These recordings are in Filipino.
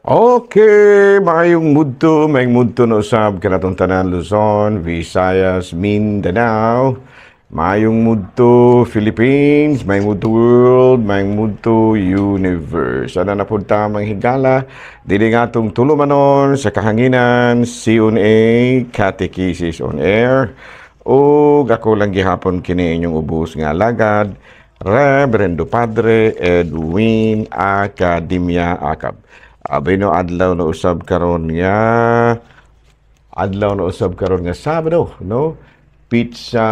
Okay, maayong mudto no usab kanatong tanan Luzon, Visayas, Mindanao. Maayong mudto Philippines, maayong mudto world, maayong mudto universe. Ana na pud ta manghigala dili nga atong tulumanon sa kahanginan CONA Catechesis on Air. O ako lang gihapon kini inyong ubos nga alagad, Reverendo Padre Edwin Academia Acab. Abay no adlaw na usab karon nga Sabado, no? Pizza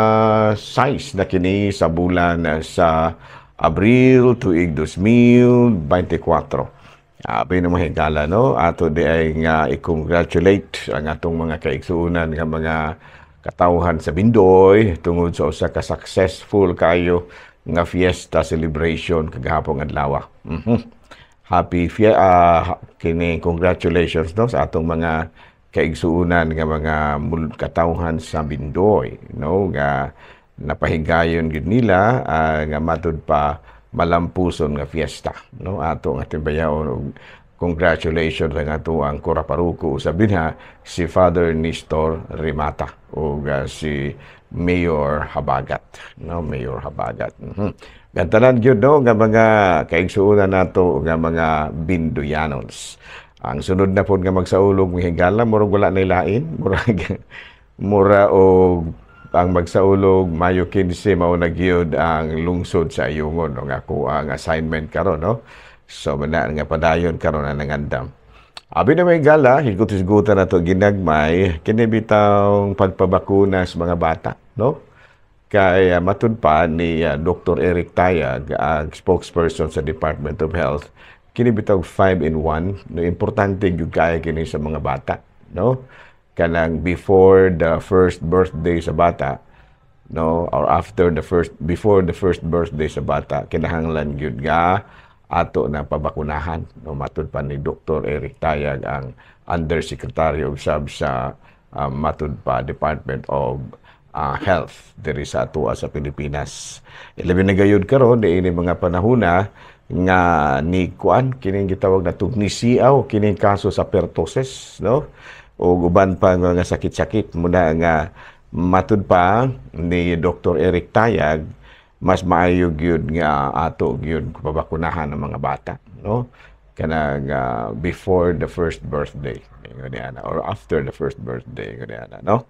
size na kini sa bulan sa Abril tuig 2024. Abay no mahigala, no? Ato di ay nga i-congratulate ang atong mga kaigsuunan nga mga katawhan sa Bindoy tungod sa usa ka successful kayo nga fiesta celebration kagahapon adlaw. Kini congratulations no sa atong mga kaigsuunan nga mga katawhan sa Bindoy, no, nga napahigayon gid nila nga matud pa malampuson nga fiesta, no, ato nga tibayaon og congratulations ang ato ang Kuraparuko sa binha si Father Nestor Rimata o si Mayor Habagat, no, Mayor Habagat. Gantanan gyud no nga mga kaigsuonan nato nga mga Bindoyanos. Ang sunod na pod nga magsaulog higala murag wala nay lain, mura og ang magsaulog Mayo 15 mao na gyud ang lungsod sa Ayungon no, nga ako ang assignment karon, no. So mana nga padayon karon ang nangandam. Abi na may gala, higutis-gutan na to ginagmay, kini bitawng pagpabakuna sa mga bata, no? Kay matud pa ni Dr. Eric Tayag, ang spokesperson sa Department of Health, kini bitawg 5-in-1, no, importante gyud kay kini sa mga bata, no? Kanang before the first birthday sa bata, no, or before the first birthday sa bata, kinahanglan gyud nga ato na pabakunahan, no, matud pa ni Dr. Eric Tayag, ang Undersecretary of Sub sa matud pa Department of Health diri sa atua sa Pilipinas. Ilabi na gayud karon diini mga panahona nga ni kuan kining gitawag na tugnisiaw kining kaso sa pertussis, no, o uban pa nga sakit-sakit muna nga matud pa ni Dr. Eric Tayag, mas maayo gyud nga ato gyud pabakunahan ng mga bata, no, kanang before the first birthday or after the first birthday, no.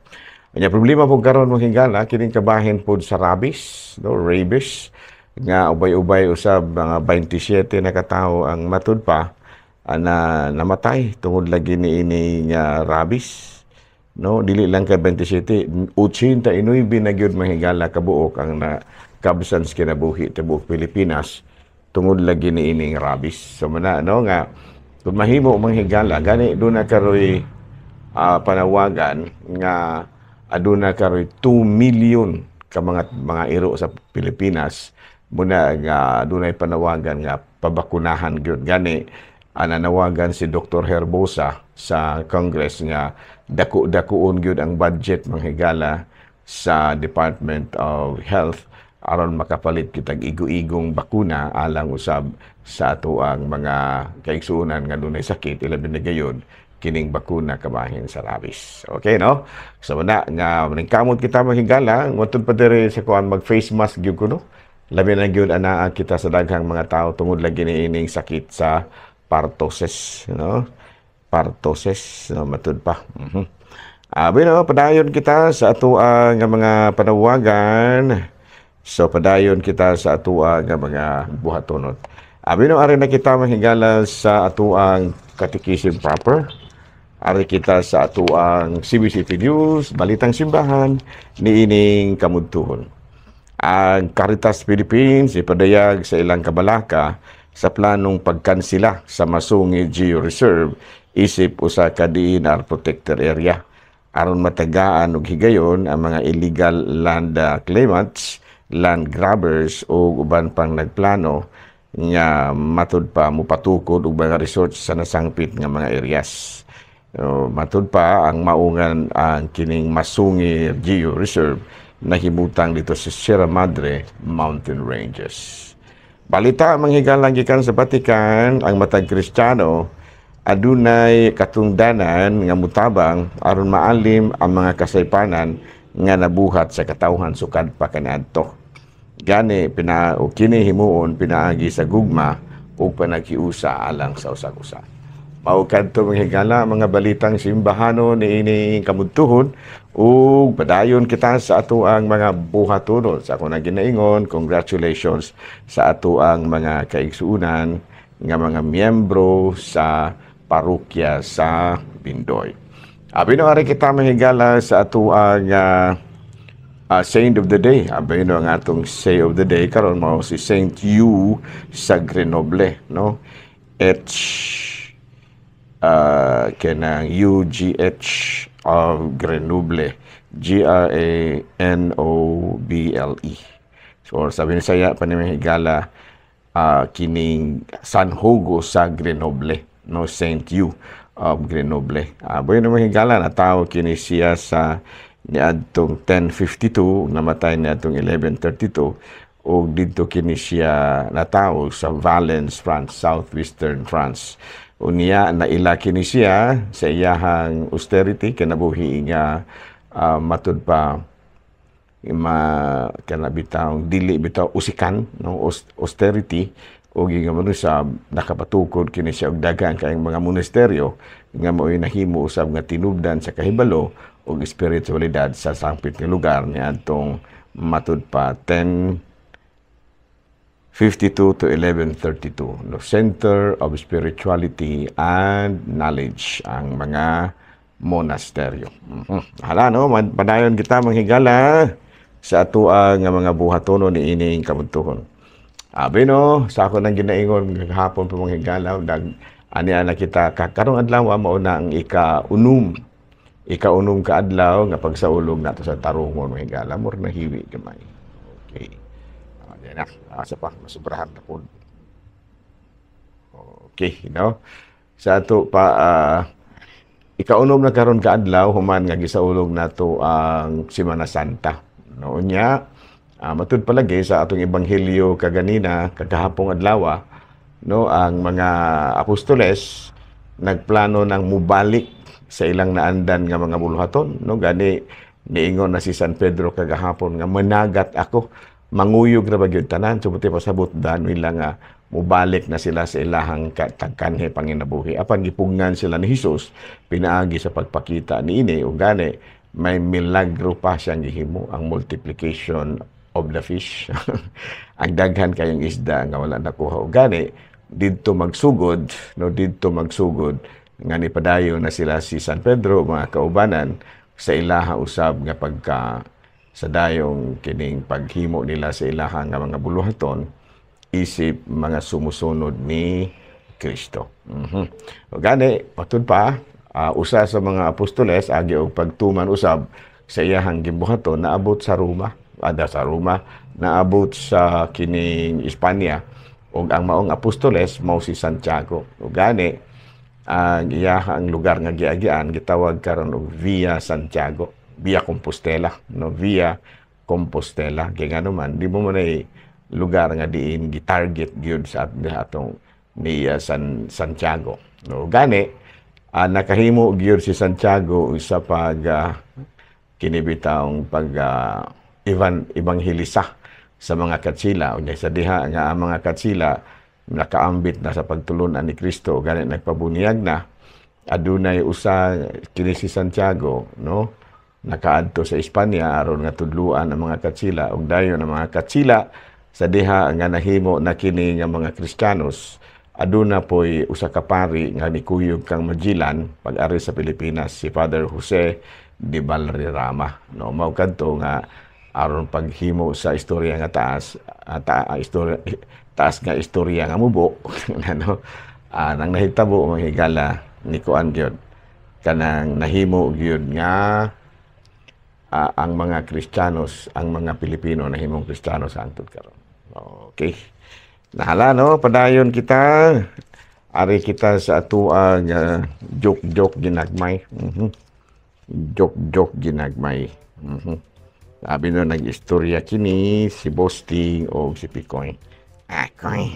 Anya problema po karon mo hingala kining kabahin pod sa rabies, no, rabies nga ubay-ubay usab mga 27 na katawo ang matud pa na namatay tungod lagi ni ini nga rabies, no. Dili lang ka 27, 89 na gyud mahigala kabuok ang kabsan sa kinabuhi tibuok Pilipinas tungod lagi ni ini nga rabies. So mana, no, nga kung mahimo manghigala gani do na karoy panawagan nga aduna karoy 2 million ka mga iro sa Pilipinas muna nga adunay panawagan nga pabakunahan gyud gani nanawagan si Dr. Herbosa sa Congress nga dako-dakuon gyud ang budget manghigala sa Department of Health aron makapalit kitag igo-igong bakuna alang usab sa ato ang mga kaigsuonan nga dunay sakit ilabi na gayon kining bakuna kabahin sa rabies. Okay, no? So na nga maningkamot kita mahigala, ngotod pa diri sa kuan mag face mask gyud kuno. Labi na gyud ana kita sa daghang mga tao tungod lagi ni ining sakit sa pertussis, no? Pertussis, no, matud pa. Abi no, padayon kita sa ato nga mga panawagan. So padayon kita sa ato nga mga buhatonot. Abi no, ari na kita mahigala sa ato ang catechism proper. Ari kita sa atuang CBCT News, Balitang Simbahan, niining kamudtuhon. Ang Caritas Philippines ipadayag sa ilang kabalaka sa planong pagkansila sa Masungi Geo Reserve isip usa ka DNR protected area aron matagaan og higayon ang mga illegal land claimants, land grabbers o uban pang nagplano nga matud pa mupatukod og mga resorts sa nasangpit nga mga areas. Matud pa ang maungan ang kining Masungi Geo Reserve na himutang dito sa Sierra Madre Mountain Ranges. Balita manghigalang gikan sa Vatican ang matag Kristiyano adunay katungdanan nga mutabang aron maalim ang mga kasaypanan nga nabuhat sa katawhan sukad pa kaniadto. Gani o kini himuon pinaagi sa gugma ug panaghiusa alang sa usag-usa. Mao kadto mga higala mga balitang simbahano niini kamudtuhon ug padayon kita sa ato ang mga buhaton. Sa ako na ginaingon, congratulations sa ato ang mga kaigsuunan nga mga miyembro sa parokya sa Bindoy. Abi no ari kita mahigala sa ato ang Saint of the Day. Abi no ang atong Say of the Day karon mao si Saint Hugh sa Grenoble, no? Kenang UGH of Grenoble, Granoble. So sabi ni saya panimahigala kining San Hugo sa Grenoble, no? Saint Hugh of Grenoble. Boy na mahigala na tao kini siya sa niadtong 1052, namatay niadtong 1132, o dito kini siya natao sa Valence, France, southwestern France. Unya naila kini siya sa iyahang austerity kinabuhi nga matud pa kanabitaw dili bitaw usikan, no? Austerity o gingamano sa nakapatukod kini siya og daghang kaayong mga monasteryo nga mao'y nahimo usab nga tinubdan sa kahibalo og espiritualidad sa sangpit nga lugar niadtong matud pa 1052 to 1132, no? Center of Spirituality and Knowledge ang mga monasteryo. Hala, no? Padayon kita manghigala sa ato nga mga buhatono ni ining kabuntuhon. Abi no, sa ako nang ginaingon hapon pa manghigala, ani-ana kita karong adlaw mao na ang ika-unom ka adlaw nga pagsaulog nato sa tarungon manghigala, mur na hiwi gamay. Okay. Na, asa pa masubrahan na po. Okay, no? Sa ato pa ikaunom na karon kaadlaw human nga gisaulog nato ang Semana Santa. No nya matud palagi sa atong ebanghelyo kaganina kagahapong adlaw, no, ang mga apostoles nagplano nang mubalik sa ilang naandan nga mga buluhaton, no? Gani niingon na si San Pedro kagahapon nga managat ako, manguyog na bagyod tanan, sumuti pasabot dan nila nga mubalik na sila sa ilahang tagkanhe panginabuhi. Apan gipungan sila ni Hesus pinaagi sa pagpakita niini ug gani may milagro pa siyang gihimo, ang multiplication of the fish. Ang daghan kayong isda nga wala nakuha ug gani didto magsugod, no, didto magsugod nga nipadayon na sila si San Pedro mga kaubanan sa ilaha usab nga pagka sa dayong kining paghimo nila sa ilahang nga mga buluhaton isip mga sumusunod ni Kristo. O gani patud pa usa sa mga apostoles agi og pagtuman usab sa iyahang gibuhaton naabot sa Roma, naabot sa kining Espanya ug ang maong apostoles mao si Santiago. O gani ang iyahang lugar nga giagian gitawag karon og Via Santiago, Via Compostela, no? Via Compostela. Kaya nga naman, di mo man ay lugar nga diin gitarget gyud sa atong ni Santiago. No? Gani, nakahimo gyud si Santiago sa pag kinibitang pag evangelisa sa mga katsila. Unya sa diha nga ang mga katsila nakaambit na sa pagtulunan ni Kristo. Gani nagpabunyag na adunay usa kini si Santiago, no? Nakaadto sa Espanya aron nga tudluan ang mga katsila ug dayon ang mga katsila sa diha nga nahimo na kini nga mga Kristiyanos. Aduna poy usa ka pari nga nikuyog kang Magellan pag-ari sa Pilipinas, si Father Jose de Valderrama, no? Mao kadto nga aron paghimo sa istorya nga taas nga istorya nga mubo ano nang nahitabo mga higala ni kuan gyud kanang nahimo gyud nga ang mga Kristiyanos, ang mga Pilipino na himong Kristiyano sa antod karon. Okay. Nahala, no? Padayon kita. Ari kita sa atuang joke ginagmay. Joke ginagmay. Sabi no, nag-istorya kini si Bosting o si Picoy. Ako'y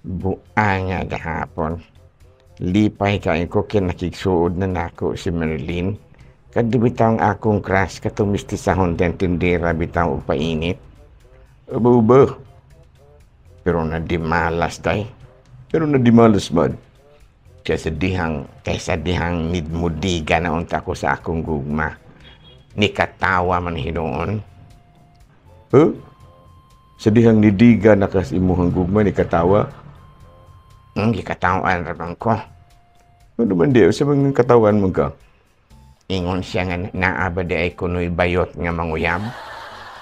buang nga gahapon. lipay kain ko kinakigsuod na nako si Merlin. Kadto bitaw ang akong crush katong mistisahon den tindera bitaw og painit. Aba. Pero nadimalas day. Pero nadimalas man. Kaysa dihang nidmudiga na unta ko sa akong gugma. Nikatawa man hinoon. Sa dihang nidiga na kas imuhang gugma nikatawa? Gikatawan rabang ko. Ano man di? Sa mga katawan mo ka? Ingon siya nga naaba di ay kuno'y bayot nga manguyab.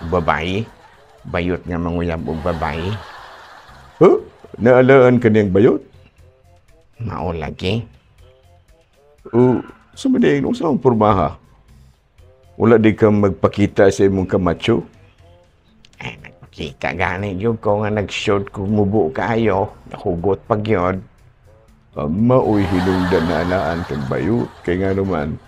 Babae. Bayot nga manguyab o babae. Naalaan ka niyang bayot? Mao lagi. Sa madaing nung saan pormaha? Wala di ka magpakita sa imong kamacho? Ay, nagpakita gani yun ko nga nag-short kung mubo kayo. Nahugot pag yun. Maoy hinungdan na anaan kang bayot. Kaya nga naman,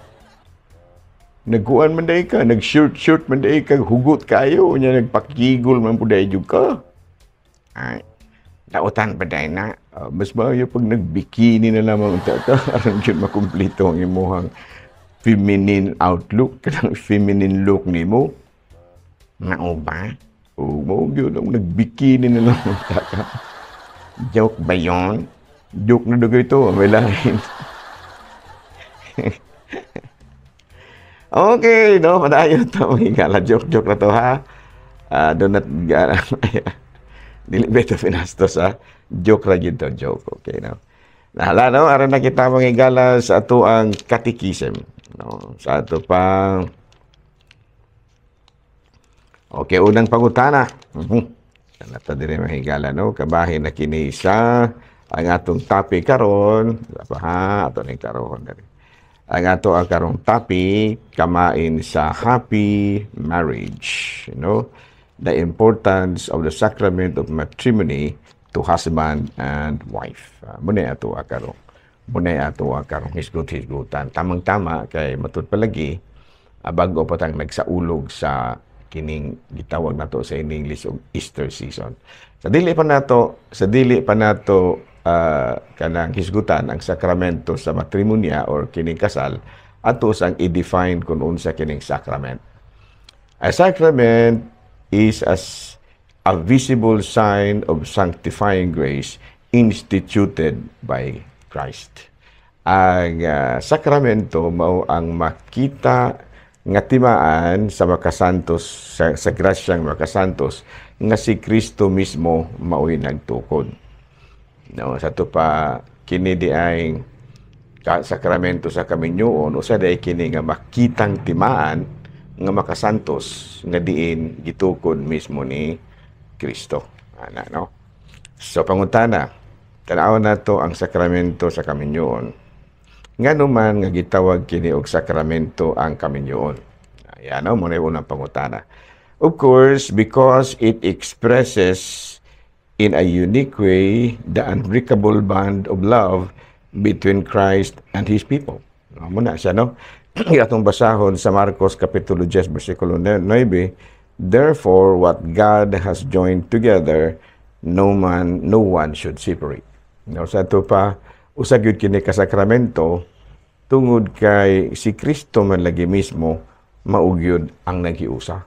nagkuhan man dahi ka, nag-short man dahi ka, hugot kayo. Nya nagpakigol man po dahi yun ka. Ay, lautan pa dahi na. Mas maayo pag nag-bikini na lamang unta ka. Aram yun makumplito ang imuhang feminine outlook, kanang feminine look ni mo. Mao ba? Mao yun ang nag-bikini na lamang unta ka. Joke ba yun? Joke na dugo ito, may lain. Okay, no, padayon ito. Hingala, joke na ito, ha? Donat, dili beto pinastos, ha? Joke ra yun to, joke, okay, no? Nahala, no? Aron na kita mangigala sa ato ang catechism, no? Sa ato pang... Okay, unang pangutana. Kanata dire mahigala, no? Kabahin na kini sa ang atong topic karon, ha, ato ning karon diri. Ang ato ang karong topic kamain sa happy marriage, you know, the importance of the sacrament of matrimony to husband and wife. Muna ato karong. Muna ato karong hisgot-hisgotan. Tamang-tama kay matud palagi bago pa tang nagsaulog sa kining gitawag nato sa English og Easter season. Sa dili pa nato kanang hisgutan ang sakramento sa matrimonya or kining kasal atos ang i-define kung unsa kining sacrament. A sacrament is as a visible sign of sanctifying grace instituted by Christ. Ang sakramento mao ang makita nga timaan sa makasantos sa grasyang makasantos nga si Kristo mismo mao'y nagtukod. No, sa to pa kini di ay sakramento sa kaminyoon usa day kini nga makitang timaan nga makasantos nga diin gitukod mismo ni Kristo. Ana, no? So pangutana, tan-aw nato ang sakramento sa kaminyoon. Ngano man nga gitawag kini og sakramento ang kaminyoon. Ayan, no? Muna yung unang pangutana. Of course, because it expresses in a unique way the unbreakable bond of love between Christ and His people. Muna siya, no? Atong basahon sa Marcos Kapitulo 10, versikulo 9, therefore, what God has joined together, no one should separate. No, sa ito pa, usag yun kini kasakramento, tungod kay si Kristo man lagi mismo, maugyod ang naghiusa.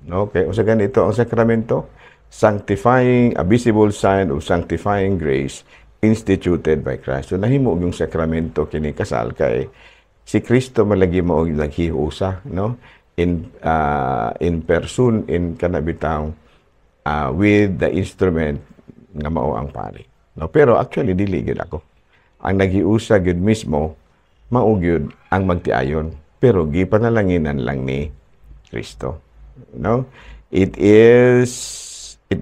No? Kaya usagan ito ang sakramento, sanctifying, a visible sign of sanctifying grace instituted by Christ. So nahimo yung sakramento kini kasal kay si Kristo malagi mao naghiusa, no? In person, in kanabitang with the instrument nga mao ang pari. No, pero actually dili gyud ako. Ang naghiusa gyud mismo mao gyud ang magtiayon, pero gipanalanginan lang ni Kristo. No? It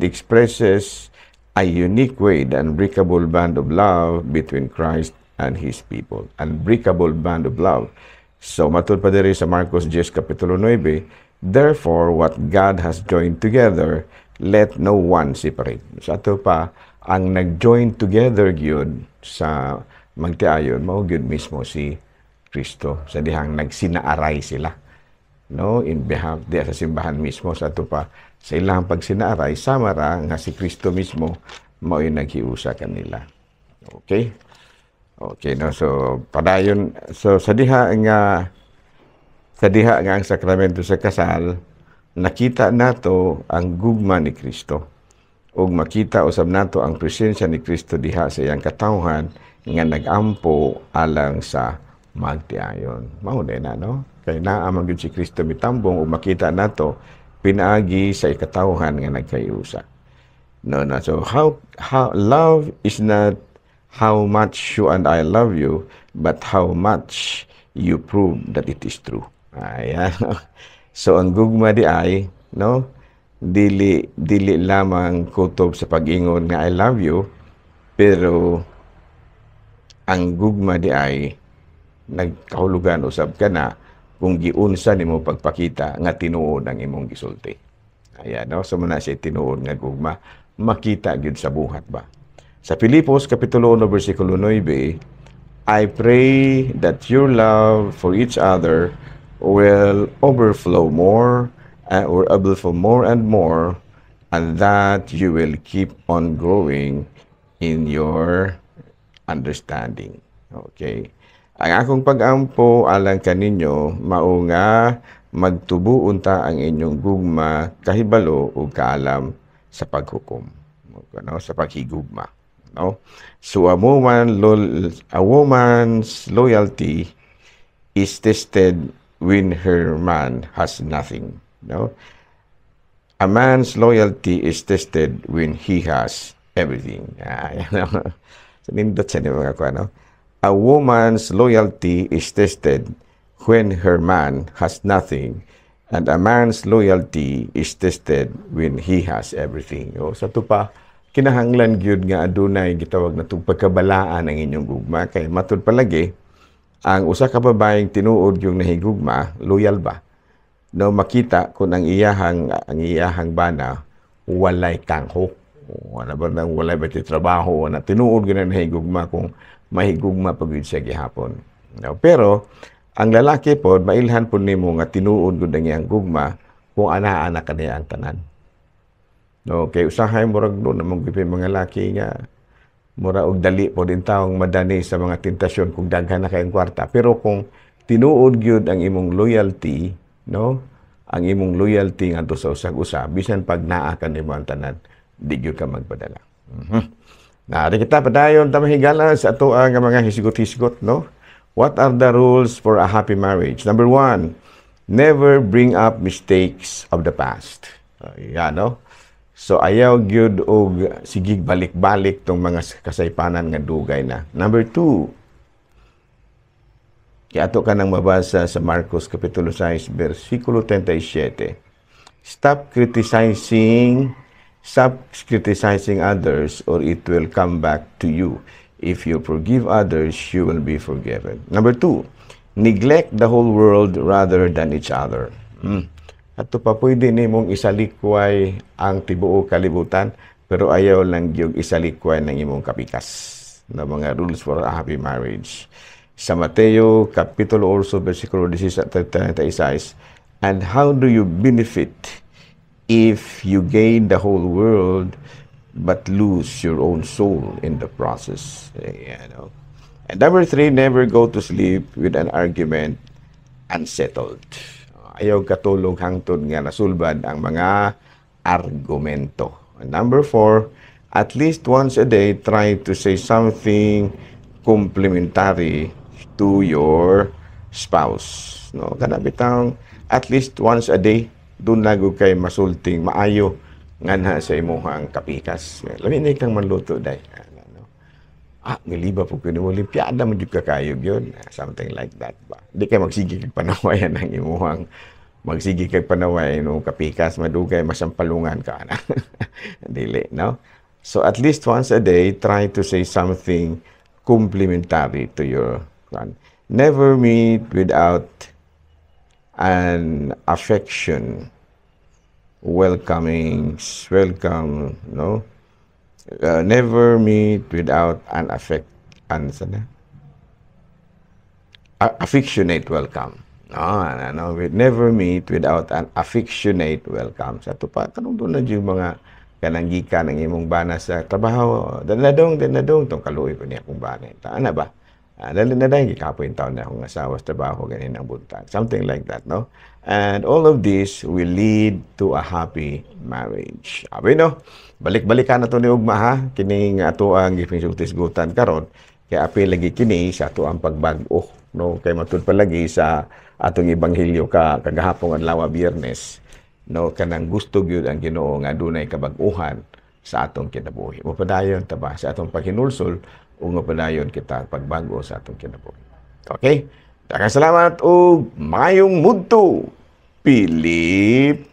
expresses a unique way the unbreakable bond of love between Christ and His people. Unbreakable bond of love. So, matud pa diri sa Marcos 10, Kapitulo 9, therefore, what God has joined together, let no one separate. Sa ato pa, ang nag-join together gyud sa magtiayon, mao gyud mismo si Kristo. Sa dihang nagsinaaray sila. No? In behalf, diya sa simbahan mismo, sa ato pa, sa ilang pagsinaaray, samara nga si Kristo mismo, mao'y naghiusa kanila. Okay? Okay, no? So, padayon, so sa diha nga ang sakramento sa kasal, nakita nato ang gugma ni Kristo. Ug makita usab nato ang presensya ni Kristo diha sa iyang katawhan nga nag-ampo alang sa magtiayon. Mao na, no? Kay naa man gyud si Kristo mitambong ug makita nato pinaagi sa ikatawhan nga nagkayusa. No, no. So how love is not how much you and I love you, but how much you prove that it is true. Ayan. So ang gugma di ay, no, dili lamang kutob sa pag-ingon nga I love you, pero ang gugma di ay nagkahulugan usab ka na kung giunsa nimo pagpakita nga tinuod ang imong gisulti. Ayan, no? So muna siya tinuod nga gugma, makita gyud sa buhat ba. Sa Filipos kapitulo 1 bersikulo 9, I pray that your love for each other will overflow more or overflow more and more, and that you will keep on growing in your understanding. Okay. Ang akong pag-ampo alang kaninyo mao nga magtubuon ta ang inyong gugma kahibalo ug kaalam sa paghukom, no, sa paghigugma, no? So a woman's loyalty is tested when her man has nothing, no? A man's loyalty is tested when he has everything. So nindot sa mga ko, no? A woman's loyalty is tested when her man has nothing, and a man's loyalty is tested when he has everything. O, sa tupa, kinahanglan gyud nga adunay gitawag na pagkabalaan ang inyong gugma, kay matud palagi ang usa ka babaeng tinuod yung nahigugma, loyal ba? No, makita kung ang iyahang bana walay kanghok. Wala ba nang walay ba trabaho na tinuod gyud na nahigugma kung mahigugma pagud siya gihapon. No, pero ang lalaki pod mailhan pod nimo nga tinuod gud ang iyang gugma kung ana-ana kaniya ang tanan. No, kay usahay murag do namang gipay mga laki nga mura og dali po din taong madani sa mga tentasyon kung daghan na kayong kwarta. Pero kung tinuod gyud ang imong loyalty, no? Ang imong loyalty ngadto sa usag-usa, bisan pag naa ka nimo ang tanan, di gyud ka magpadala. Naari kita padayon ta mahigala sa ato nga mga hisgot-hisgot, no? What are the rules for a happy marriage? Number 1, never bring up mistakes of the past. Yan, no? So ayaw gyud og sigig balik-balik tong mga kasaypanan nga dugay na. Number 2, ato ka nang mabasa sa Marcos kapitulo 6 bersikulo 37. Stop criticizing others or it will come back to you. If you forgive others, you will be forgiven. Number 2, neglect the whole world rather than each other. Ato pa pwede nimong isalikway ang tibuok kalibutan, pero ayaw lang yung isalikway ng imong kapikas na mga rules for a happy marriage. Sa Mateo kapitulo 8 bersikulo 16-36, and how do you benefit if you gain the whole world but lose your own soul in the process? And number 3, never go to sleep with an argument unsettled. Ayaw katulog hangtod nga nasulbad ang mga argumento. And number 4, at least once a day, try to say something complimentary to your spouse. No, kana bitang at least once a day, doon lago kay masulting maayo nganha sa imuhang kapikas. Lami ni kang manluto day. Ngiliba po kuno olimpiada man jud ka kayo gyud. Something like that ba. Di kay magsige kag panawayan ang imuhang magsige kag panawayan no kapikas madugay masampalungan ka na. Dili, no? So at least once a day, try to say something complimentary to your one. Never meet without an affection, welcome, no? Never meet without an affectionate welcome. No, never meet without an affectionate welcome. Sa ito pa, kanong doon na yung mga kananggika ng imong bana sa trabaho. Danadong, tong kaluoy ko niya kung bana. Taana ba? Dali na dahil gikapoy taon na akong asawa sa trabaho ganin ang buntag. Something like that, no? And all of this will lead to a happy marriage. Abi, no? Balik-balikan na to ni Ugma, ha? Kini nga ato ang gipisugtisgutan karon kay api lagi kini sa ato ang pagbag-o, no? Kay matud palagi sa atong ebanghelyo kagahapon adlaw Biyernes, no? Kanang gusto gyud ang Ginoo nga dunay kabag-uhan sa atong kinabuhi. Mapadayon ta ba sa atong paghinulsol o mapadayon kita pagbago sa atong kinabuhi. Okay? Daghang salamat o mayong mudto Pilipinas.